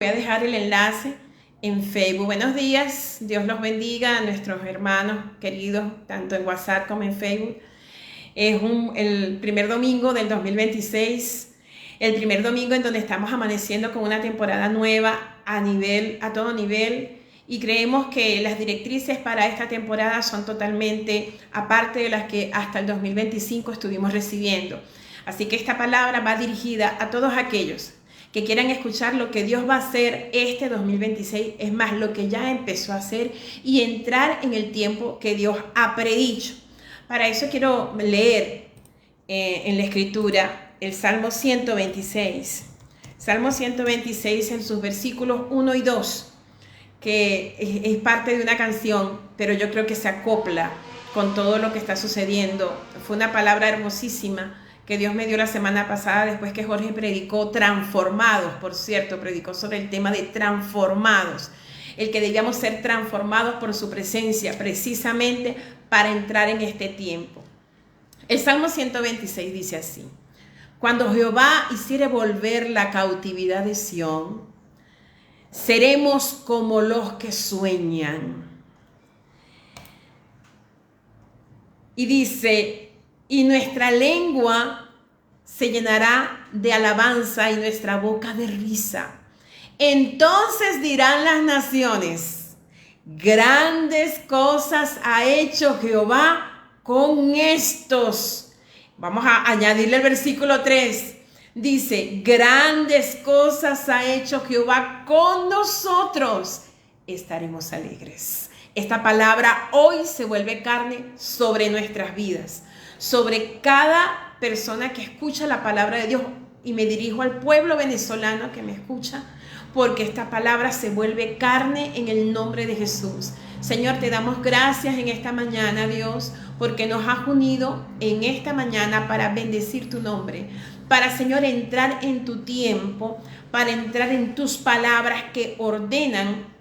Voy a dejar el enlace en Facebook. Buenos días, Dios los bendiga a nuestros hermanos queridos, tanto en WhatsApp como en Facebook. Es el primer domingo del 2026, el primer domingo en donde estamos amaneciendo con una temporada nueva a todo nivel, y creemos que las directrices para esta temporada son totalmente aparte de las que hasta el 2025 estuvimos recibiendo. Así que esta palabra va dirigida a todos aquellos que quieran escuchar lo que Dios va a hacer este 2026, es más, lo que ya empezó a hacer, y entrar en el tiempo que Dios ha predicho. Para eso quiero leer en la Escritura el Salmo 126. Salmo 126 en sus versículos 1 y 2, que es parte de una canción, pero yo creo que se acopla con todo lo que está sucediendo. Fue una palabra hermosísima que Dios me dio la semana pasada después que Jorge predicó transformados, por cierto, predicó sobre el tema de transformados, el que debíamos ser transformados por su presencia precisamente para entrar en este tiempo. El Salmo 126 dice así: cuando Jehová hiciere volver la cautividad de Sión, seremos como los que sueñan. Y dice: y nuestra lengua se llenará de alabanza y nuestra boca de risa. Entonces dirán las naciones: grandes cosas ha hecho Jehová con estos. Vamos a añadirle el versículo 3. Dice: grandes cosas ha hecho Jehová con nosotros. Estaremos alegres. Esta palabra hoy se vuelve carne sobre nuestras vidas, sobre cada persona que escucha la palabra de Dios, y me dirijo al pueblo venezolano que me escucha, porque esta palabra se vuelve carne en el nombre de Jesús. Señor, te damos gracias en esta mañana, Dios, porque nos has unido en esta mañana para bendecir tu nombre, para, Señor, entrar en tu tiempo, para entrar en tus palabras que ordenan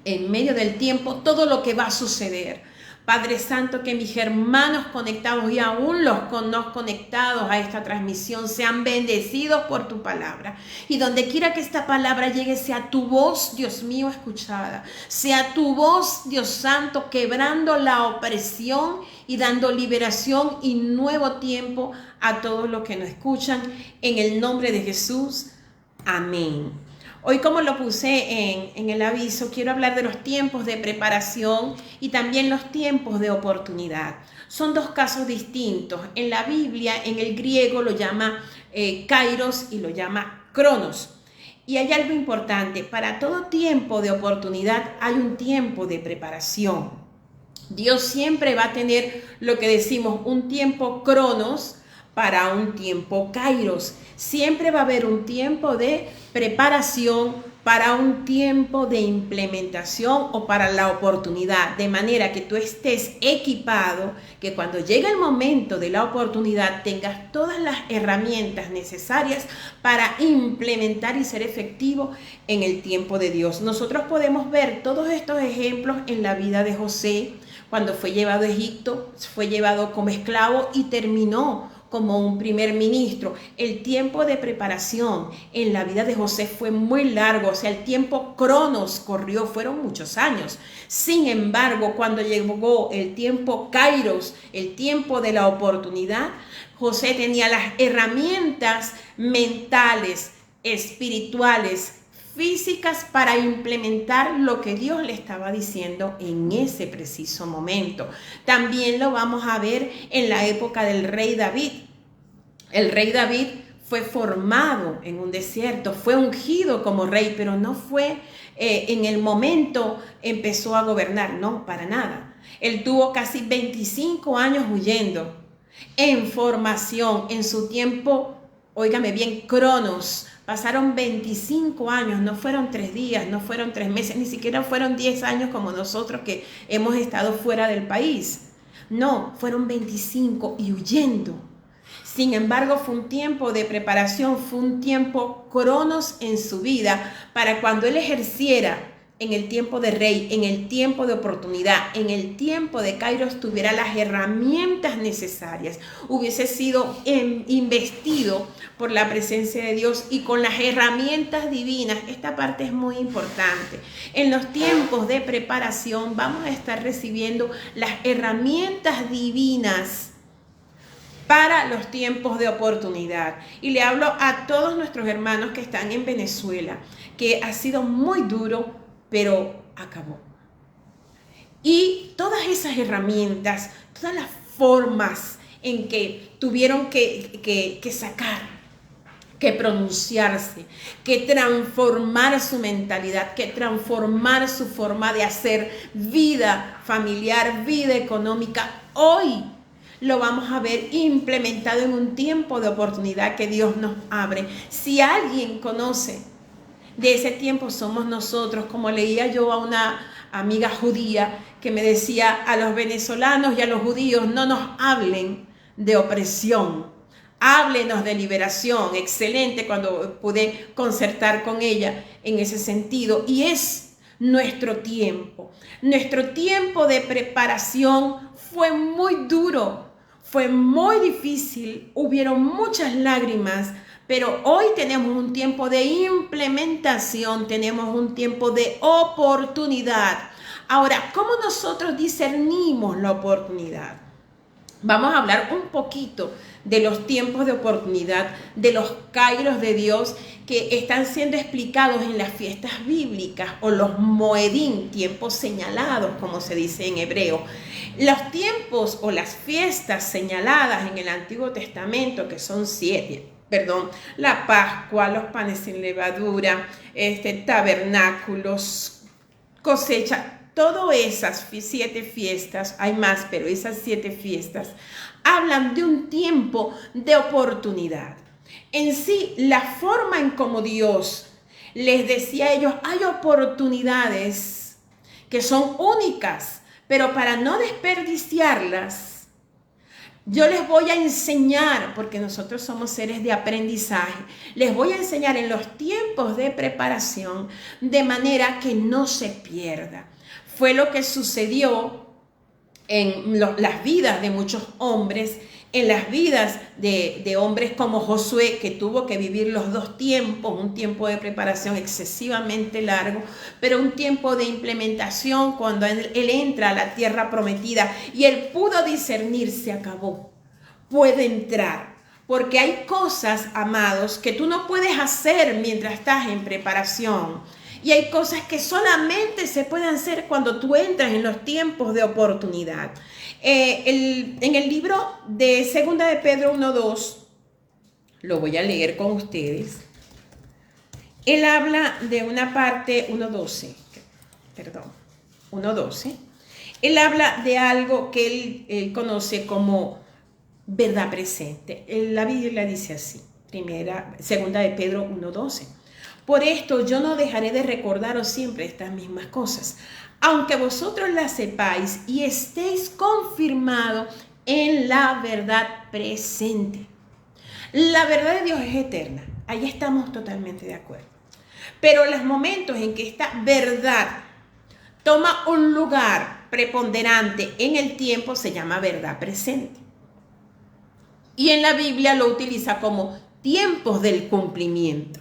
en medio del tiempo todo lo que va a suceder. Padre Santo, que mis hermanos conectados y aún los no conectados a esta transmisión sean bendecidos por tu palabra. Y donde quiera que esta palabra llegue, sea tu voz, Dios mío, escuchada. Sea tu voz, Dios Santo, quebrando la opresión y dando liberación y nuevo tiempo a todos los que nos escuchan. En el nombre de Jesús. Amén. Hoy, como lo puse en el aviso, quiero hablar de los tiempos de preparación y también los tiempos de oportunidad. Son dos casos distintos. En la Biblia, en el griego, lo llama kairos y lo llama cronos. Y hay algo importante: para todo tiempo de oportunidad hay un tiempo de preparación. Dios siempre va a tener lo que decimos un tiempo cronos para un tiempo kairos. Siempre va a haber un tiempo de preparación para un tiempo de implementación o para la oportunidad, de manera que tú estés equipado, que cuando llegue el momento de la oportunidad tengas todas las herramientas necesarias para implementar y ser efectivo en el tiempo de Dios. Nosotros podemos ver todos estos ejemplos en la vida de José, cuando fue llevado a Egipto, fue llevado como esclavo y terminó como un primer ministro. El tiempo de preparación en la vida de José fue muy largo, o sea, el tiempo cronos corrió, fueron muchos años. Sin embargo, cuando llegó el tiempo kairos, el tiempo de la oportunidad, José tenía las herramientas mentales, espirituales, físicas para implementar lo que Dios le estaba diciendo en ese preciso momento. También lo vamos a ver en la época del rey David. El rey David fue formado en un desierto, fue ungido como rey, pero no fue en el momento empezó a gobernar, no, para nada. Él tuvo casi 25 años huyendo, en formación, en su tiempo, óigame bien, cronos. Pasaron 25 años, no fueron 3 días, no fueron 3 meses, ni siquiera fueron 10 años como nosotros que hemos estado fuera del país. No, fueron 25 y huyendo. Sin embargo, fue un tiempo de preparación, fue un tiempo cronos en su vida para cuando él ejerciera en el tiempo de Rey, en el tiempo de oportunidad, en el tiempo de Kairos, tuviera las herramientas necesarias, hubiese sido investido por la presencia de Dios y con las herramientas divinas. Esta parte es muy importante. En los tiempos de preparación vamos a estar recibiendo las herramientas divinas para los tiempos de oportunidad. Y le hablo a todos nuestros hermanos que están en Venezuela, que ha sido muy duro, pero acabó. Y todas esas herramientas, todas las formas en que tuvieron que sacar, que pronunciarse, que transformar su mentalidad, que transformar su forma de hacer vida familiar, vida económica, hoy lo vamos a ver implementado en un tiempo de oportunidad que Dios nos abre. Si alguien conoce de ese tiempo, somos nosotros. Como leía yo a una amiga judía que me decía: a los venezolanos y a los judíos no nos hablen de opresión, háblenos de liberación. Excelente cuando pude concertar con ella en ese sentido. Y es nuestro tiempo de preparación. Fue muy duro, fue muy difícil, hubieron muchas lágrimas, pero hoy tenemos un tiempo de implementación, tenemos un tiempo de oportunidad. Ahora, ¿cómo nosotros discernimos la oportunidad? Vamos a hablar un poquito de los tiempos de oportunidad, de los kairos de Dios que están siendo explicados en las fiestas bíblicas, o los moedim, tiempos señalados, como se dice en hebreo. Los tiempos o las fiestas señaladas en el Antiguo Testamento, que son 7, la Pascua, los panes sin levadura, tabernáculos, cosecha, todas esas 7 fiestas, hay más, pero esas 7 fiestas hablan de un tiempo de oportunidad. En sí, la forma en cómo Dios les decía a ellos, hay oportunidades que son únicas, pero para no desperdiciarlas, yo les voy a enseñar, porque nosotros somos seres de aprendizaje, les voy a enseñar en los tiempos de preparación de manera que no se pierda. Fue lo que sucedió en las vidas de muchos hombres, en las vidas de hombres como Josué, que tuvo que vivir los 2 tiempos, un tiempo de preparación excesivamente largo, pero un tiempo de implementación cuando él entra a la tierra prometida y él pudo discernir, se acabó, puede entrar. Porque hay cosas, amados, que tú no puedes hacer mientras estás en preparación. Y hay cosas que solamente se pueden hacer cuando tú entras en los tiempos de oportunidad. En el libro de Segunda de Pedro 1:2, lo voy a leer con ustedes. Él habla de una parte, 1:12. Él habla de algo que él conoce como verdad presente. La Biblia dice así, Segunda de Pedro 1:12. Por esto yo no dejaré de recordaros siempre estas mismas cosas, aunque vosotros las sepáis y estéis confirmados en la verdad presente. La verdad de Dios es eterna, ahí estamos totalmente de acuerdo. Pero los momentos en que esta verdad toma un lugar preponderante en el tiempo se llama verdad presente. Y en la Biblia lo utiliza como tiempos del cumplimiento.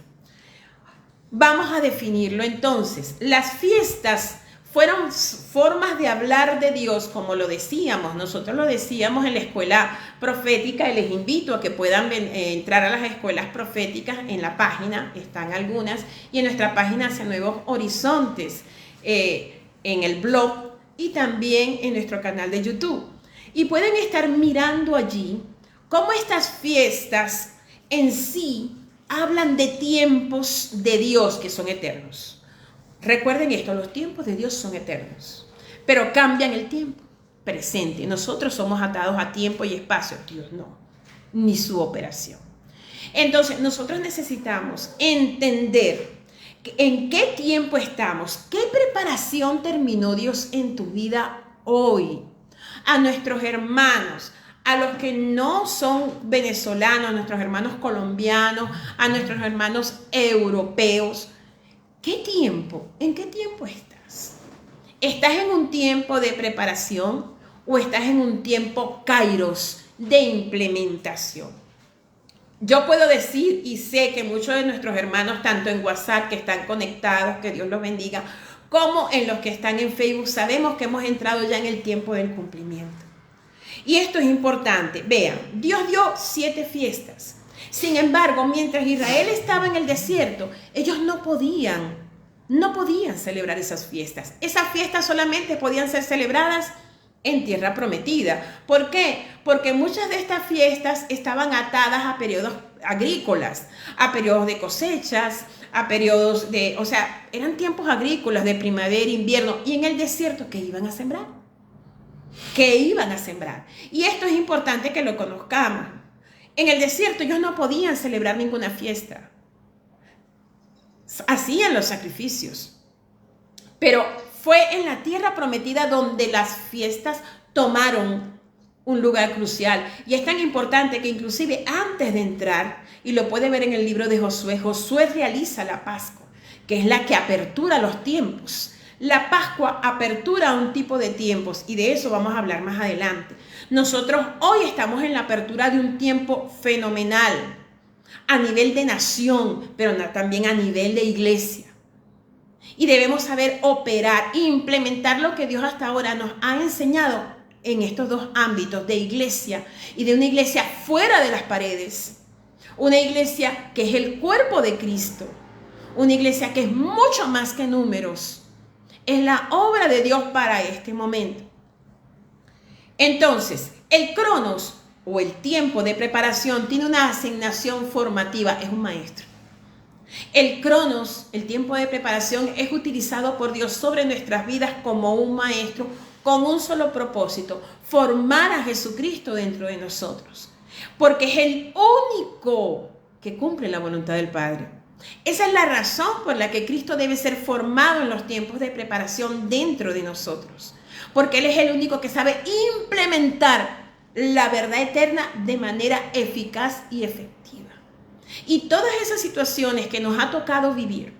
Vamos a definirlo entonces. Las fiestas fueron formas de hablar de Dios, como lo decíamos. Nosotros lo decíamos en la escuela profética y les invito a que puedan entrar a las escuelas proféticas. En la página están algunas y en nuestra página Hacia Nuevos Horizontes, en el blog y también en nuestro canal de YouTube. Y pueden estar mirando allí cómo estas fiestas en sí hablan de tiempos de Dios que son eternos. Recuerden esto, los tiempos de Dios son eternos, pero cambian el tiempo presente. Nosotros somos atados a tiempo y espacio, Dios no, ni su operación. Entonces, nosotros necesitamos entender en qué tiempo estamos, qué preparación terminó Dios en tu vida hoy. A nuestros hermanos, a los que no son venezolanos, a nuestros hermanos colombianos, a nuestros hermanos europeos, ¿En qué tiempo estás? ¿Estás en un tiempo de preparación o estás en un tiempo kairos de implementación? Yo puedo decir y sé que muchos de nuestros hermanos, tanto en WhatsApp que están conectados, que Dios los bendiga, como en los que están en Facebook, sabemos que hemos entrado ya en el tiempo del cumplimiento. Y esto es importante. Vean, Dios dio 7 fiestas. Sin embargo, mientras Israel estaba en el desierto, ellos no podían celebrar esas fiestas. Esas fiestas solamente podían ser celebradas en tierra prometida. ¿Por qué? Porque muchas de estas fiestas estaban atadas a periodos agrícolas, a periodos de cosechas, a periodos de, o sea, eran tiempos agrícolas de primavera, invierno, y en el desierto, ¿qué iban a sembrar? ¿Qué iban a sembrar? Y esto es importante que lo conozcamos. En el desierto ellos no podían celebrar ninguna fiesta. Hacían los sacrificios. Pero fue en la tierra prometida donde las fiestas tomaron un lugar crucial. Y es tan importante que inclusive antes de entrar, y lo puede ver en el libro de Josué, Josué realiza la Pascua, que es la que apertura los tiempos. La Pascua apertura un tipo de tiempos y de eso vamos a hablar más adelante. Nosotros hoy estamos en la apertura de un tiempo fenomenal a nivel de nación, pero también a nivel de iglesia. Y debemos saber operar e implementar lo que Dios hasta ahora nos ha enseñado en estos dos ámbitos de iglesia y de una iglesia fuera de las paredes. Una iglesia que es el cuerpo de Cristo. Una iglesia que es mucho más que números. Es la obra de Dios para este momento. Entonces, el cronos o el tiempo de preparación tiene una asignación formativa, es un maestro. El cronos, el tiempo de preparación, es utilizado por Dios sobre nuestras vidas como un maestro con un solo propósito: formar a Jesucristo dentro de nosotros. Porque es el único que cumple la voluntad del Padre. Esa es la razón por la que Cristo debe ser formado en los tiempos de preparación dentro de nosotros. Porque Él es el único que sabe implementar la verdad eterna de manera eficaz y efectiva. Y todas esas situaciones que nos ha tocado vivir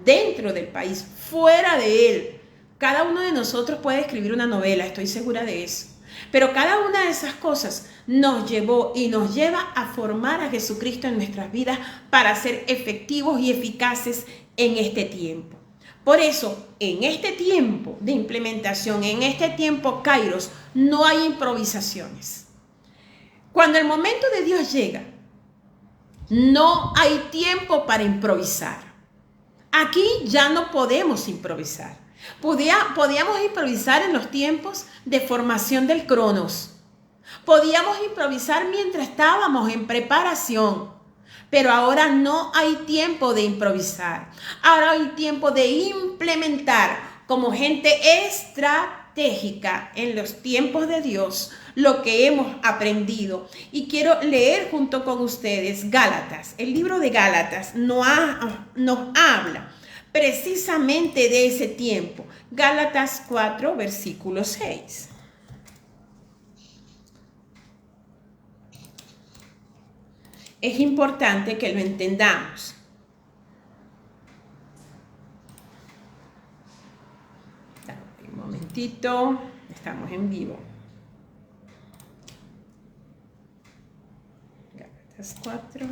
dentro del país, fuera de él, cada uno de nosotros puede escribir una novela, estoy segura de eso. Pero cada una de esas cosas nos llevó y nos lleva a formar a Jesucristo en nuestras vidas para ser efectivos y eficaces en este tiempo. Por eso, en este tiempo de implementación, en este tiempo kairos, no hay improvisaciones. Cuando el momento de Dios llega, no hay tiempo para improvisar. Aquí ya no podemos improvisar. Podíamos improvisar en los tiempos de formación del cronos. Podíamos improvisar mientras estábamos en preparación. Pero ahora no hay tiempo de improvisar. Ahora hay tiempo de implementar como gente estratégica en los tiempos de Dios lo que hemos aprendido. Y quiero leer junto con ustedes Gálatas. El libro de Gálatas nos habla precisamente de ese tiempo. Gálatas 4, versículo 6. Es importante que lo entendamos. Un momentito, estamos en vivo. Gálatas 4.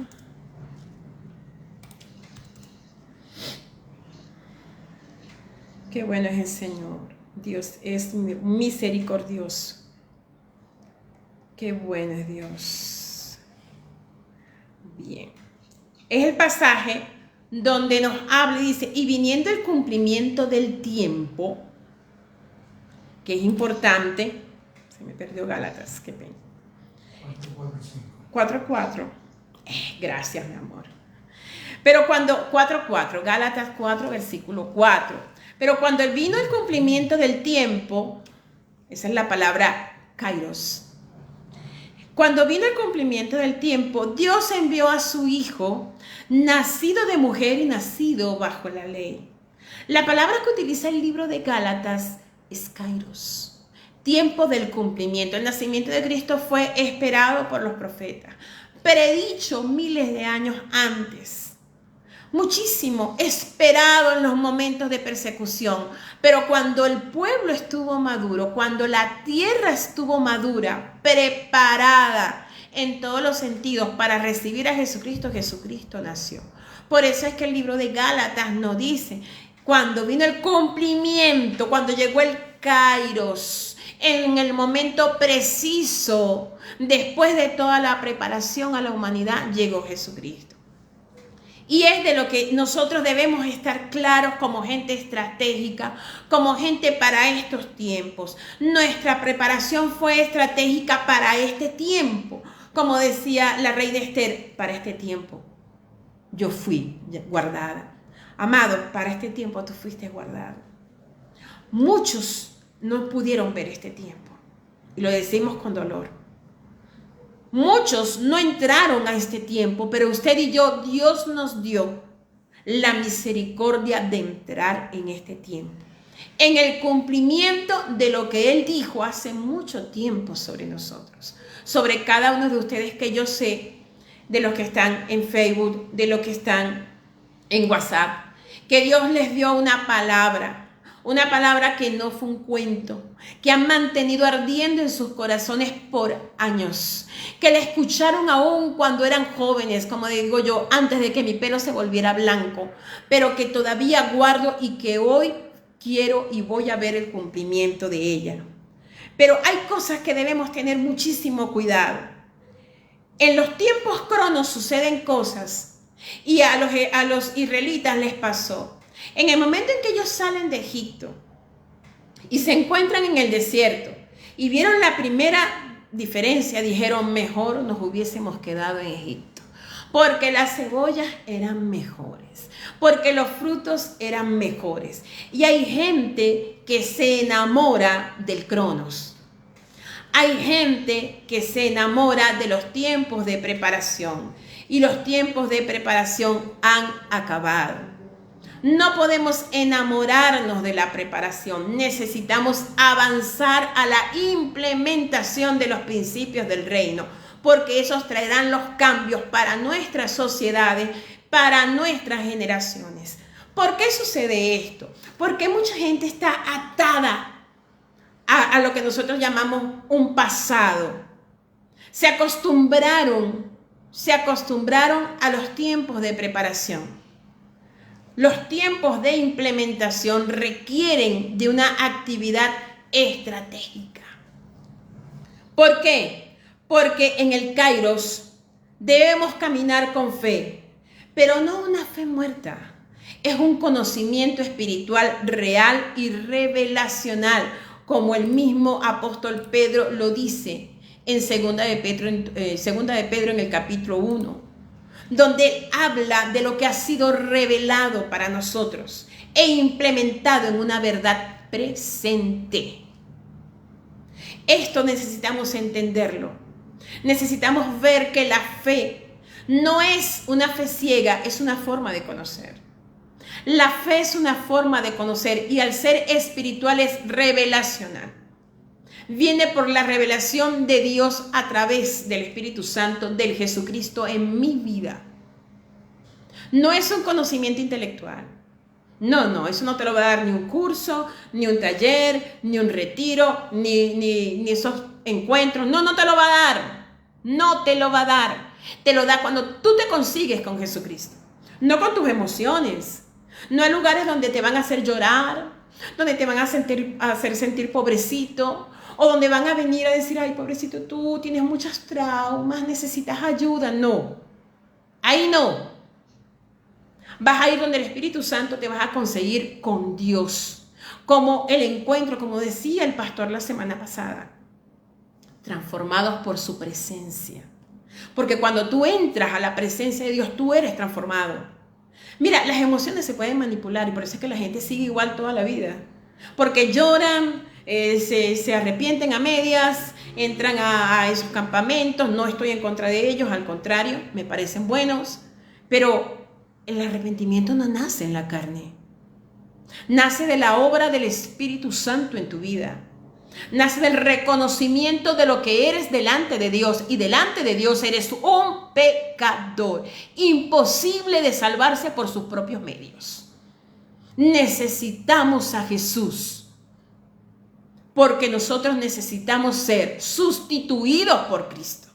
Qué bueno es el Señor. Dios es misericordioso. Qué bueno es Dios. Bien. Es el pasaje donde nos habla y dice: y viniendo el cumplimiento del tiempo, que es importante. Se me perdió Gálatas, qué pena. 4:4. Gracias, mi amor. Pero cuando 4:4, Gálatas 4, versículo 4. Pero cuando vino el cumplimiento del tiempo, esa es la palabra kairos. Cuando vino el cumplimiento del tiempo, Dios envió a su Hijo, nacido de mujer y nacido bajo la ley. La palabra que utiliza el libro de Gálatas es kairos, tiempo del cumplimiento. El nacimiento de Cristo fue esperado por los profetas, predicho miles de años antes. muchísimo, esperado en los momentos de persecución. Pero cuando el pueblo estuvo maduro, cuando la tierra estuvo madura, preparada en todos los sentidos para recibir a Jesucristo, Jesucristo nació. Por eso es que el libro de Gálatas nos dice, cuando vino el cumplimiento, cuando llegó el Kairos, en el momento preciso, después de toda la preparación a la humanidad, llegó Jesucristo. Y es de lo que nosotros debemos estar claros como gente estratégica, como gente para estos tiempos. Nuestra preparación fue estratégica para este tiempo. Como decía la reina Esther, para este tiempo yo fui guardada. Amado, para este tiempo tú fuiste guardado. Muchos no pudieron ver este tiempo. Y lo decimos con dolor. Muchos no entraron a este tiempo, pero usted y yo, Dios nos dio la misericordia de entrar en este tiempo. En el cumplimiento de lo que Él dijo hace mucho tiempo sobre nosotros. Sobre cada uno de ustedes que yo sé, de los que están en Facebook, de los que están en WhatsApp, que Dios les dio una palabra que no fue un cuento, que han mantenido ardiendo en sus corazones por años, que la escucharon aún cuando eran jóvenes, como digo yo, antes de que mi pelo se volviera blanco, pero que todavía guardo y que hoy quiero y voy a ver el cumplimiento de ella. Pero hay cosas que debemos tener muchísimo cuidado. En los tiempos cronos suceden cosas y a los israelitas les pasó. En el momento en que ellos salen de Egipto y se encuentran en el desierto y vieron la primera diferencia, dijeron, mejor nos hubiésemos quedado en Egipto, porque las cebollas eran mejores, porque los frutos eran mejores. Y hay gente que se enamora del cronos. Hay gente que se enamora de los tiempos de preparación y los tiempos de preparación han acabado. No podemos enamorarnos de la preparación. Necesitamos avanzar a la implementación de los principios del reino, porque esos traerán los cambios para nuestras sociedades, para nuestras generaciones. ¿Por qué sucede esto? Porque mucha gente está atada a lo que nosotros llamamos un pasado. Se acostumbraron a los tiempos de preparación. Los tiempos de implementación requieren de una actividad estratégica. ¿Por qué? Porque en el Kairos debemos caminar con fe, pero no una fe muerta. Es un conocimiento espiritual real y revelacional, como el mismo apóstol Pedro lo dice en Segunda de Pedro en el capítulo 1, donde habla de lo que ha sido revelado para nosotros e implementado en una verdad presente. Esto necesitamos entenderlo. Necesitamos ver que la fe no es una fe ciega, es una forma de conocer. La fe es una forma de conocer y al ser espiritual es revelacional. Viene por la revelación de Dios a través del Espíritu Santo, del Jesucristo en mi vida. No es un conocimiento intelectual. No, eso no te lo va a dar ni un curso, ni un taller, ni un retiro, ni esos encuentros. No te lo va a dar. No te lo va a dar. Te lo da cuando tú te consigues con Jesucristo. No con tus emociones. No hay lugares donde te van a hacer llorar, donde te van a hacer sentir pobrecito, o donde van a venir a decir, ay, pobrecito, tú tienes muchos traumas, necesitas ayuda. No, ahí no. Vas a ir donde el Espíritu Santo te vas a conseguir con Dios, como el encuentro, como decía el pastor la semana pasada, transformados por su presencia. Porque cuando tú entras a la presencia de Dios, tú eres transformado. Mira, las emociones se pueden manipular y por eso es que la gente sigue igual toda la vida. Porque lloran, se arrepienten a medias, entran a esos campamentos. No estoy en contra de ellos, al contrario, me parecen buenos. Pero el arrepentimiento no nace en la carne. Nace de la obra del Espíritu Santo en tu vida. nace del reconocimiento de lo que eres delante de Dios. Y delante de Dios eres un pecador, imposible de salvarse por sus propios medios. Necesitamos a Jesús, porque nosotros necesitamos ser sustituidos por Cristo.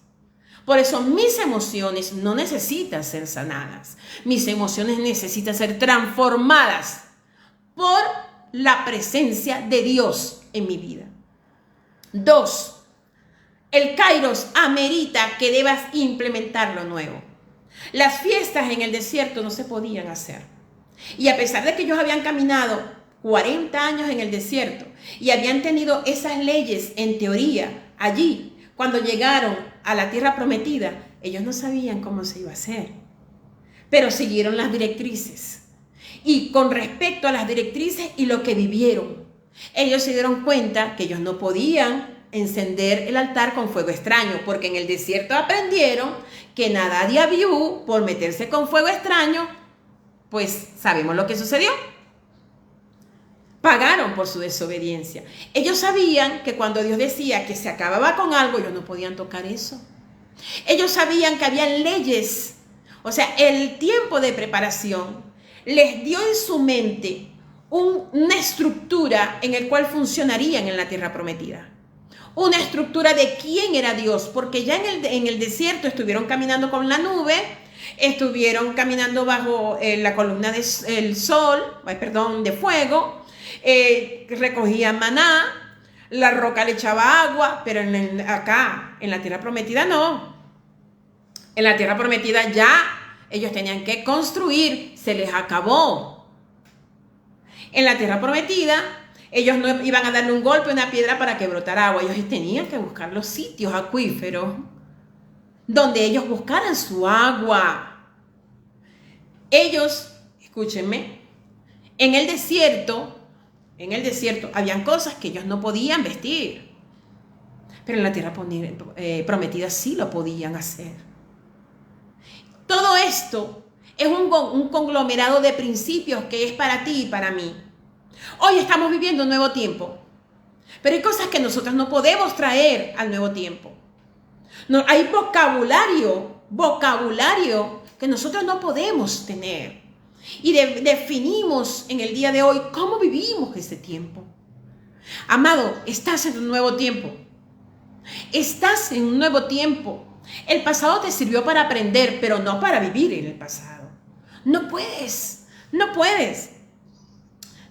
Por eso mis emociones no necesitan ser sanadas. Mis emociones necesitan ser transformadas por la presencia de Dios en mi vida. 2. El Kairos amerita que debas implementar lo nuevo. Las fiestas en el desierto no se podían hacer. Y a pesar de que ellos habían caminado 40 años en el desierto y habían tenido esas leyes en teoría allí, cuando llegaron a la tierra prometida, ellos no sabían cómo se iba a hacer. Pero siguieron las directrices. Y con respecto a las directrices y lo que vivieron, ellos se dieron cuenta que ellos no podían encender el altar con fuego extraño, porque en el desierto aprendieron que nada de Abiú por meterse con fuego extraño, pues sabemos lo que sucedió. Pagaron por su desobediencia. Ellos sabían que cuando Dios decía que se acababa con algo, ellos no podían tocar eso. Ellos sabían que habían leyes, o sea, el tiempo de preparación les dio en su mente una estructura en el cual funcionarían en la tierra prometida. Una estructura de quién era Dios, porque ya en el desierto estuvieron caminando con la nube, estuvieron caminando bajo la columna del sol, de fuego, recogían maná, la roca le echaba agua, pero acá, en la tierra prometida no. En la tierra prometida ya ellos tenían que construir, se les acabó. En la tierra prometida, ellos no iban a darle un golpe a una piedra para que brotara agua. Ellos tenían que buscar los sitios acuíferos donde ellos buscaran su agua. Ellos, escúchenme, en el desierto habían cosas que ellos no podían vestir. Pero en la tierra prometida sí lo podían hacer. Todo esto es un conglomerado de principios que es para ti y para mí. Hoy estamos viviendo un nuevo tiempo, pero hay cosas que nosotros no podemos traer al nuevo tiempo. No, hay vocabulario que nosotros no podemos tener. Y definimos en el día de hoy cómo vivimos ese tiempo. Amado, estás en un nuevo tiempo. Estás en un nuevo tiempo. El pasado te sirvió para aprender, pero no para vivir en el pasado. No puedes.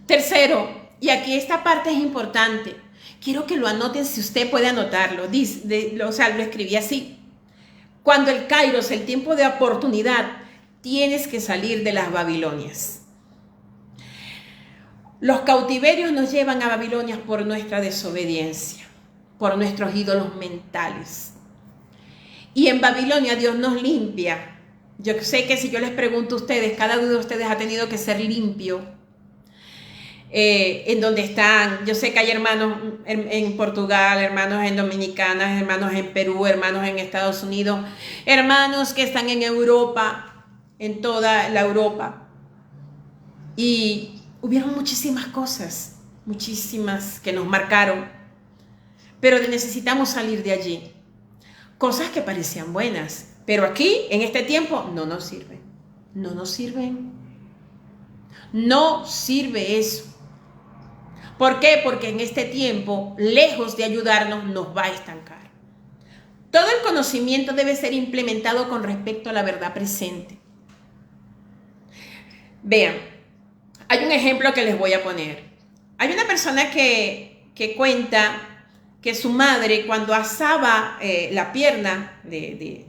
Tercero, y aquí esta parte es importante. Quiero que lo anoten si usted puede anotarlo. Lo escribí así. Cuando el Kairos, el tiempo de oportunidad, tienes que salir de las Babilonias. Los cautiverios nos llevan a Babilonia por nuestra desobediencia, por nuestros ídolos mentales. Y en Babilonia Dios nos limpia. Yo sé que si yo les pregunto a ustedes, cada uno de ustedes ha tenido que ser limpio. En donde están, yo sé que hay hermanos en Portugal, hermanos en Dominicana, hermanos en Perú, hermanos en Estados Unidos, hermanos que están en Europa, en toda la Europa. Y hubieron muchísimas cosas, muchísimas que nos marcaron, pero necesitamos salir de allí. Cosas que parecían buenas, pero aquí, en este tiempo, no nos sirven. No sirve eso. ¿Por qué? Porque en este tiempo, lejos de ayudarnos, nos va a estancar. Todo el conocimiento debe ser implementado con respecto a la verdad presente. Vean, hay un ejemplo que les voy a poner. Hay una persona que cuenta que su madre, cuando asaba la pierna de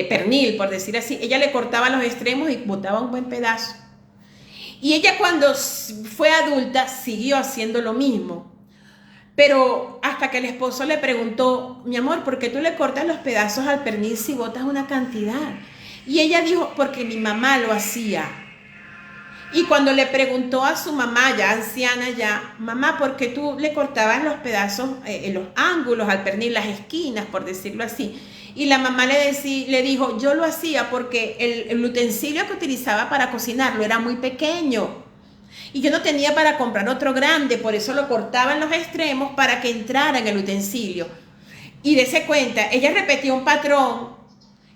pernil, por decir así, ella le cortaba los extremos y botaba un buen pedazo. Y ella cuando fue adulta siguió haciendo lo mismo. Pero hasta que el esposo le preguntó, mi amor, ¿por qué tú le cortas los pedazos al pernil si botas una cantidad? Y ella dijo, porque mi mamá lo hacía. Y cuando le preguntó a su mamá, ya anciana ya, mamá, ¿por qué tú le cortabas los pedazos, los ángulos al pernil, las esquinas, por decirlo así? Y la mamá le dijo, yo lo hacía porque el utensilio que utilizaba para cocinarlo era muy pequeño. Y yo no tenía para comprar otro grande, por eso lo cortaba en los extremos para que entrara en el utensilio. Y dése cuenta, ella repetía un patrón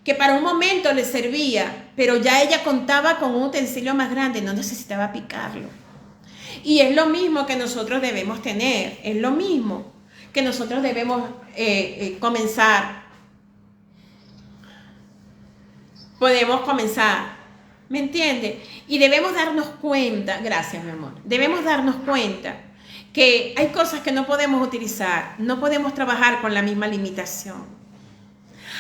que para un momento le servía, pero ya ella contaba con un utensilio más grande, no necesitaba picarlo. Y es lo mismo que nosotros debemos tener, es lo mismo que nosotros debemos comenzar. Podemos comenzar, ¿me entiende? Y debemos darnos cuenta, gracias mi amor, debemos darnos cuenta que hay cosas que no podemos utilizar, no podemos trabajar con la misma limitación.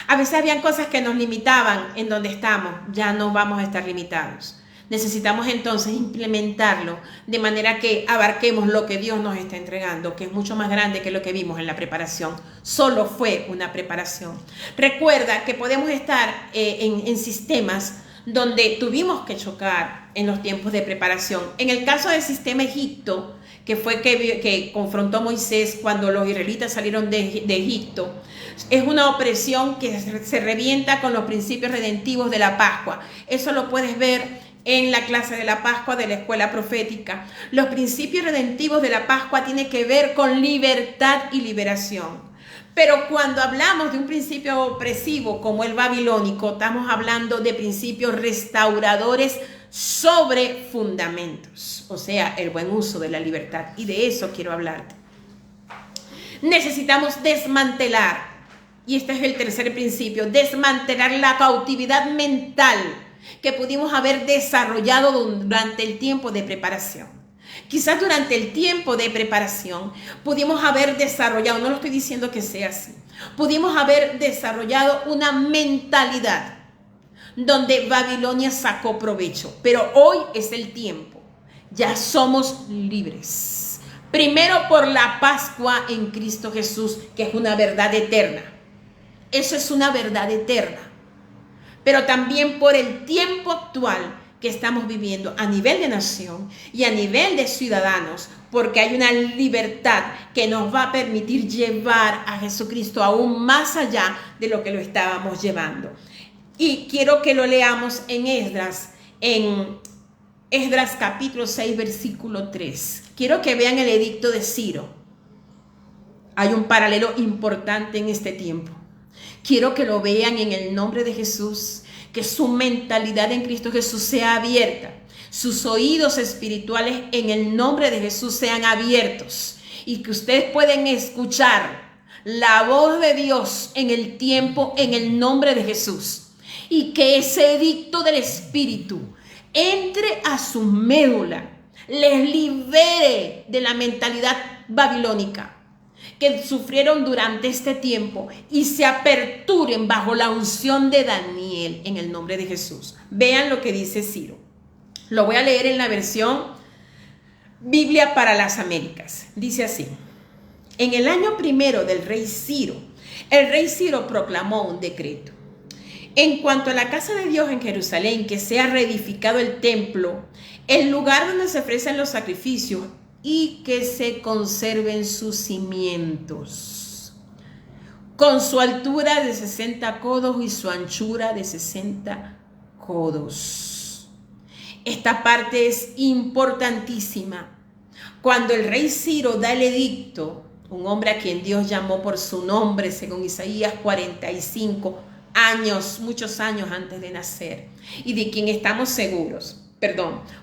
A veces habían cosas que nos limitaban en donde estamos, ya no vamos a estar limitados. Necesitamos entonces implementarlo de manera que abarquemos lo que Dios nos está entregando, que es mucho más grande que lo que vimos en la preparación. Solo fue una preparación. Recuerda que podemos estar en sistemas donde tuvimos que chocar en los tiempos de preparación. En el caso del sistema Egipto, que fue que confrontó Moisés cuando los israelitas salieron de Egipto, es una opresión que se revienta con los principios redentivos de la Pascua. Eso lo puedes ver en la clase de la Pascua de la escuela profética. Los principios redentivos de la Pascua tienen que ver con libertad y liberación. Pero cuando hablamos de un principio opresivo como el babilónico, estamos hablando de principios restauradores sobre fundamentos, o sea, el buen uso de la libertad. Y de eso quiero hablarte. Necesitamos desmantelar, y este es el tercer principio, desmantelar la cautividad mental que pudimos haber desarrollado durante el tiempo de preparación. Quizás durante el tiempo de preparación pudimos haber desarrollado, no lo estoy diciendo que sea así, pudimos haber desarrollado una mentalidad donde Babilonia sacó provecho, pero hoy es el tiempo, ya somos libres. Primero por la Pascua en Cristo Jesús, que es una verdad eterna. Eso es una verdad eterna. Pero también por el tiempo actual que estamos viviendo a nivel de nación y a nivel de ciudadanos, porque hay una libertad que nos va a permitir llevar a Jesucristo aún más allá de lo que lo estábamos llevando. Y quiero que lo leamos en Esdras capítulo 6, versículo 3. Quiero que vean el edicto de Ciro. Hay un paralelo importante en este tiempo. Quiero que lo vean en el nombre de Jesús, que su mentalidad en Cristo Jesús sea abierta, sus oídos espirituales en el nombre de Jesús sean abiertos y que ustedes pueden escuchar la voz de Dios en el tiempo, en el nombre de Jesús, y que ese edicto del Espíritu entre a su médula, les libere de la mentalidad babilónica que sufrieron durante este tiempo y se aperturen bajo la unción de Daniel en el nombre de Jesús. Vean lo que dice Ciro. Lo voy a leer en la versión Biblia para las Américas. Dice así: en el año primero del rey Ciro, el rey Ciro proclamó un decreto. En cuanto a la casa de Dios en Jerusalén, que sea reedificado el templo, el lugar donde se ofrecen los sacrificios, y que se conserven sus cimientos, con su altura de 60 codos y su anchura de 60 codos. Esta parte es importantísima. Cuando el rey Ciro da el edicto, un hombre a quien Dios llamó por su nombre, según Isaías 45 años, muchos años antes de nacer, y de quien estamos seguros,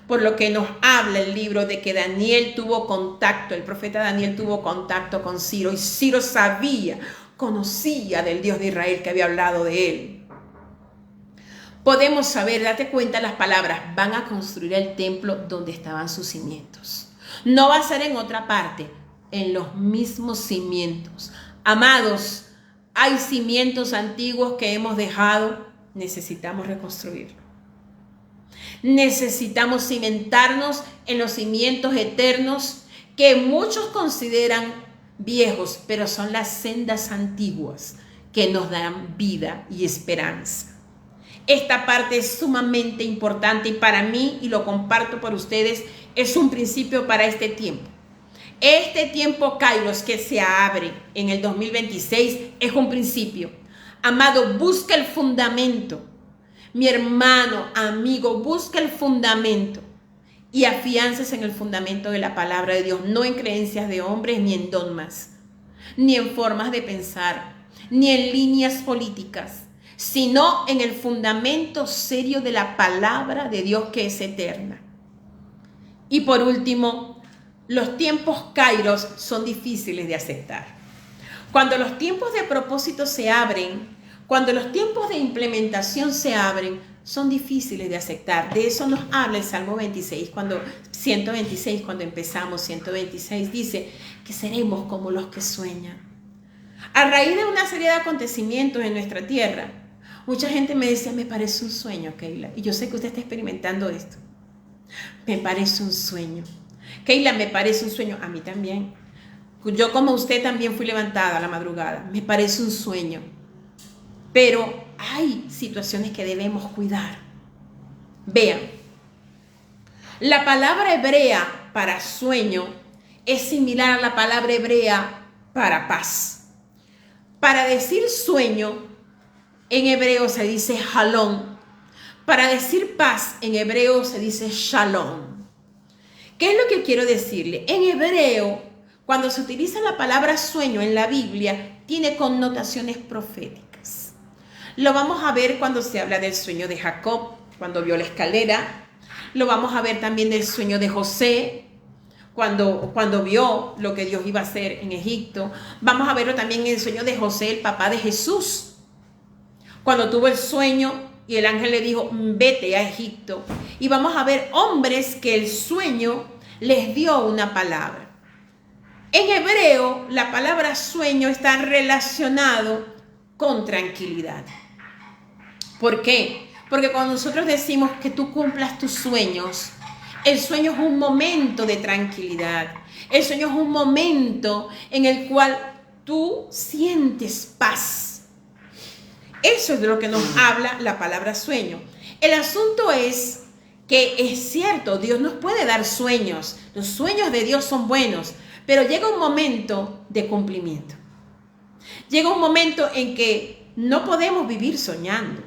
por lo que nos habla el libro de que Daniel tuvo contacto, el profeta Daniel tuvo contacto con Ciro, y Ciro conocía del Dios de Israel que había hablado de él. Podemos saber, date cuenta las palabras, van a construir el templo donde estaban sus cimientos. No va a ser en otra parte, en los mismos cimientos. Amados, hay cimientos antiguos que hemos dejado, necesitamos reconstruirlos. Necesitamos cimentarnos en los cimientos eternos que muchos consideran viejos, pero son las sendas antiguas que nos dan vida y esperanza. Esta parte es sumamente importante y para mí, y lo comparto por ustedes, es un principio para este tiempo. Este tiempo Kairos que se abre en el 2026 es un principio. Amado, busca el fundamento. Mi hermano, amigo, busca el fundamento y afiances en el fundamento de la palabra de Dios, no en creencias de hombres, ni en dogmas, ni en formas de pensar, ni en líneas políticas, sino en el fundamento serio de la palabra de Dios que es eterna. Y por último, los tiempos kairos son difíciles de aceptar. Cuando los tiempos de propósito se abren, cuando los tiempos de implementación se abren, son difíciles de aceptar. De eso nos habla el Salmo 126, cuando empezamos 126, dice que seremos como los que sueñan. A raíz de una serie de acontecimientos en nuestra tierra, mucha gente me decía, me parece un sueño, Keila. Y yo sé que usted está experimentando esto. Me parece un sueño. Keila, me parece un sueño. A mí también. Yo como usted también fui levantada a la madrugada. Me parece un sueño. Pero hay situaciones que debemos cuidar. Vean, la palabra hebrea para sueño es similar a la palabra hebrea para paz. Para decir sueño, en hebreo se dice halom. Para decir paz, en hebreo se dice shalom. ¿Qué es lo que quiero decirle? En hebreo, cuando se utiliza la palabra sueño en la Biblia, tiene connotaciones proféticas. Lo vamos a ver cuando se habla del sueño de Jacob, cuando vio la escalera. Lo vamos a ver también del sueño de José, cuando vio lo que Dios iba a hacer en Egipto. Vamos a verlo también en el sueño de José, el papá de Jesús. Cuando tuvo el sueño y el ángel le dijo, vete a Egipto. Y vamos a ver hombres que el sueño les dio una palabra. En hebreo, la palabra sueño está relacionado con tranquilidad. ¿Por qué? Porque cuando nosotros decimos que tú cumplas tus sueños, el sueño es un momento de tranquilidad. El sueño es un momento en el cual tú sientes paz. Eso es de lo que nos habla la palabra sueño. El asunto es que es cierto, Dios nos puede dar sueños. Los sueños de Dios son buenos, pero llega un momento de cumplimiento. Llega un momento en que no podemos vivir soñando.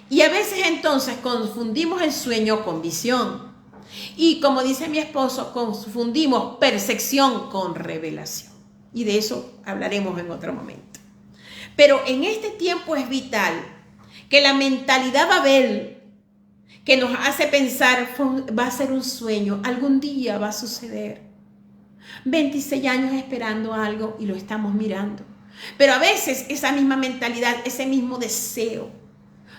Y a veces entonces confundimos el sueño con visión. Y como dice mi esposo, confundimos percepción con revelación. Y de eso hablaremos en otro momento. Pero en este tiempo es vital que la mentalidad Babel, que nos hace pensar, va a ser un sueño, algún día va a suceder. 26 años esperando algo y lo estamos mirando. Pero a veces esa misma mentalidad, ese mismo deseo,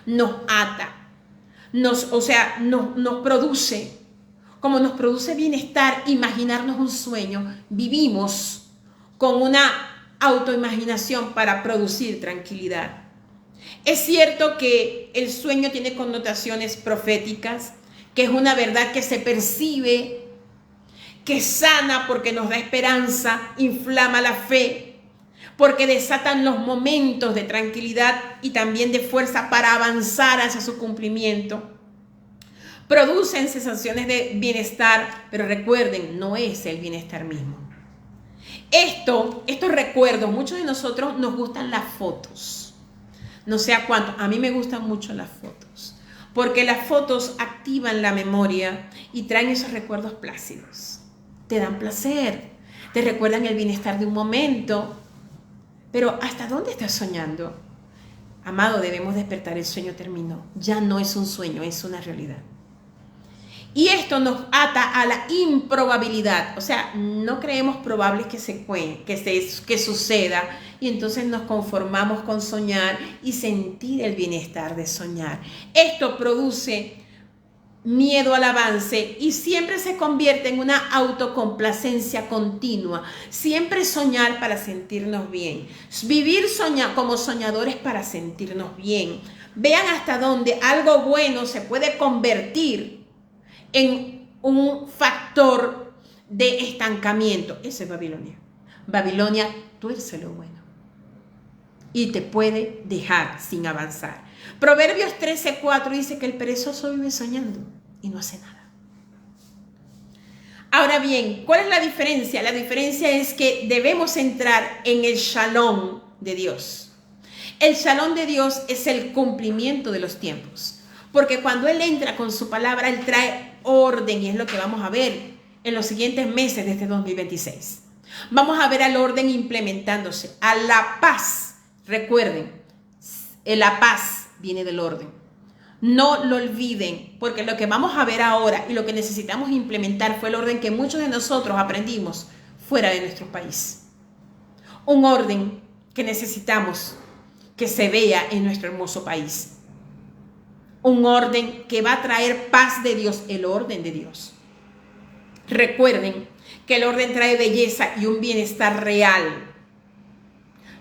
nos ata, nos produce, como nos produce bienestar, imaginarnos un sueño. Vivimos con una autoimaginación para producir tranquilidad. Es cierto que el sueño tiene connotaciones proféticas, que es una verdad que se percibe, que sana porque nos da esperanza, inflama la fe, porque desatan los momentos de tranquilidad y también de fuerza para avanzar hacia su cumplimiento. Producen sensaciones de bienestar, pero recuerden, no es el bienestar mismo. Estos recuerdos, muchos de nosotros nos gustan las fotos. No sé a cuánto, a mí me gustan mucho las fotos, porque las fotos activan la memoria y traen esos recuerdos plácidos. Te dan placer, te recuerdan el bienestar de un momento. Pero ¿hasta dónde estás soñando? Amado, debemos despertar, el sueño terminó. Ya no es un sueño, es una realidad. Y esto nos ata a la improbabilidad. O sea, no creemos probable que suceda. Y entonces nos conformamos con soñar y sentir el bienestar de soñar. Esto produce miedo al avance y siempre se convierte en una autocomplacencia continua. Siempre soñar para sentirnos bien. Vivir como soñadores para sentirnos bien. Vean hasta dónde algo bueno se puede convertir en un factor de estancamiento. Eso es Babilonia. Babilonia tuerce lo bueno y te puede dejar sin avanzar. Proverbios 13:4 dice que el perezoso vive soñando y no hace nada. Ahora bien, ¿cuál es la diferencia? La diferencia es que debemos entrar en el shalom de Dios. El shalom de Dios es el cumplimiento de los tiempos. Porque cuando Él entra con su palabra, Él trae orden, y es lo que vamos a ver en los siguientes meses de este 2026. Vamos a ver al orden implementándose, a la paz. Recuerden, la paz viene del orden. No lo olviden, porque lo que vamos a ver ahora y lo que necesitamos implementar fue el orden que muchos de nosotros aprendimos fuera de nuestro país. Un orden que necesitamos que se vea en nuestro hermoso país. Un orden que va a traer paz de Dios, el orden de Dios. Recuerden que el orden trae belleza y un bienestar real.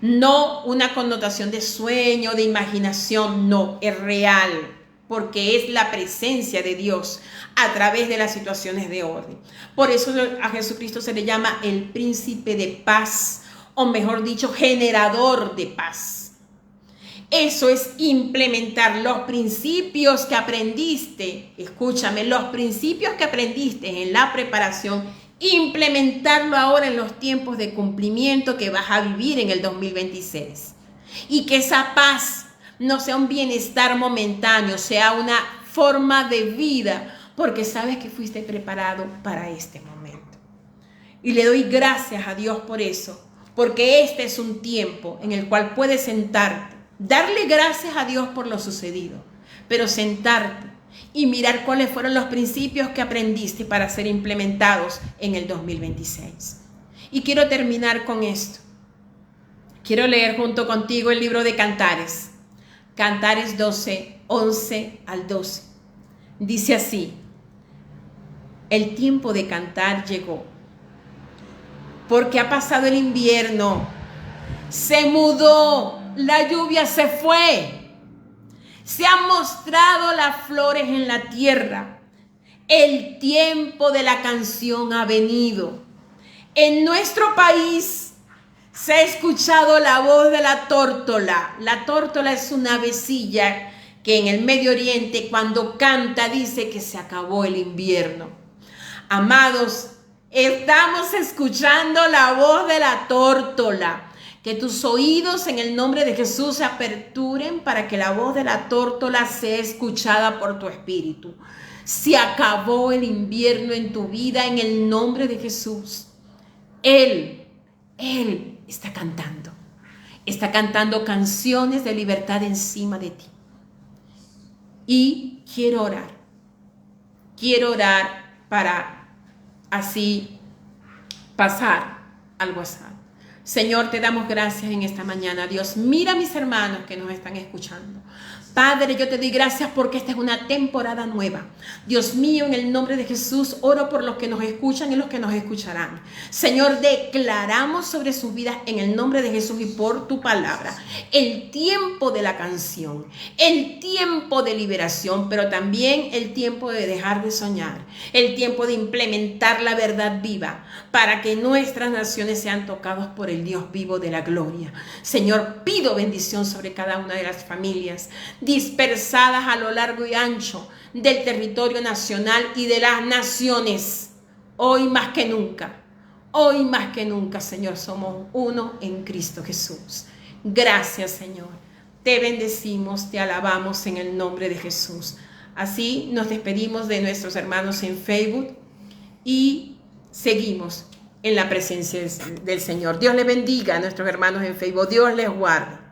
No una connotación de sueño, de imaginación, no, es real. Porque es la presencia de Dios a través de las situaciones de orden. Por eso a Jesucristo se le llama el príncipe de paz, o mejor dicho, generador de paz. Eso es implementar los principios que aprendiste, escúchame, los principios que aprendiste en la preparación, implementarlo ahora en los tiempos de cumplimiento que vas a vivir en el 2026. Y que esa paz no sea un bienestar momentáneo, sea una forma de vida, porque sabes que fuiste preparado para este momento. Y le doy gracias a Dios por eso, porque este es un tiempo en el cual puedes sentarte, darle gracias a Dios por lo sucedido, pero sentarte y mirar cuáles fueron los principios que aprendiste para ser implementados en el 2026. Y quiero terminar con esto. Quiero leer junto contigo el libro de Cantares. Cantares 12, 11 al 12. Dice así: el tiempo de cantar llegó, porque ha pasado el invierno, se mudó, la lluvia se fue, se han mostrado las flores en la tierra, el tiempo de la canción ha venido. En nuestro país se ha escuchado la voz de la tórtola. La tórtola es una avecilla que en el Medio Oriente, cuando canta, dice que se acabó el invierno. Amados, estamos escuchando la voz de la tórtola. Que tus oídos en el nombre de Jesús se aperturen para que la voz de la tórtola sea escuchada por tu espíritu. Se acabó el invierno en tu vida en el nombre de Jesús. Él está cantando. Está cantando canciones de libertad encima de ti. Y quiero orar. Quiero orar para así pasar al WhatsApp. Señor, te damos gracias en esta mañana. Dios, mira a mis hermanos que nos están escuchando. Padre, yo te doy gracias porque esta es una temporada nueva. Dios mío, en el nombre de Jesús, oro por los que nos escuchan y los que nos escucharán. Señor, declaramos sobre sus vidas en el nombre de Jesús y por tu palabra el tiempo de la canción, el tiempo de liberación, pero también el tiempo de dejar de soñar, el tiempo de implementar la verdad viva para que nuestras naciones sean tocadas por el Dios vivo de la gloria. Señor, pido bendición sobre cada una de las familias dispersadas a lo largo y ancho del territorio nacional y de las naciones. Hoy más que nunca, Señor, somos uno en Cristo Jesús. Gracias, Señor. Te bendecimos, te alabamos en el nombre de Jesús. Así nos despedimos de nuestros hermanos en Facebook y seguimos en la presencia del Señor. Dios les bendiga a nuestros hermanos en Facebook. Dios les guarde.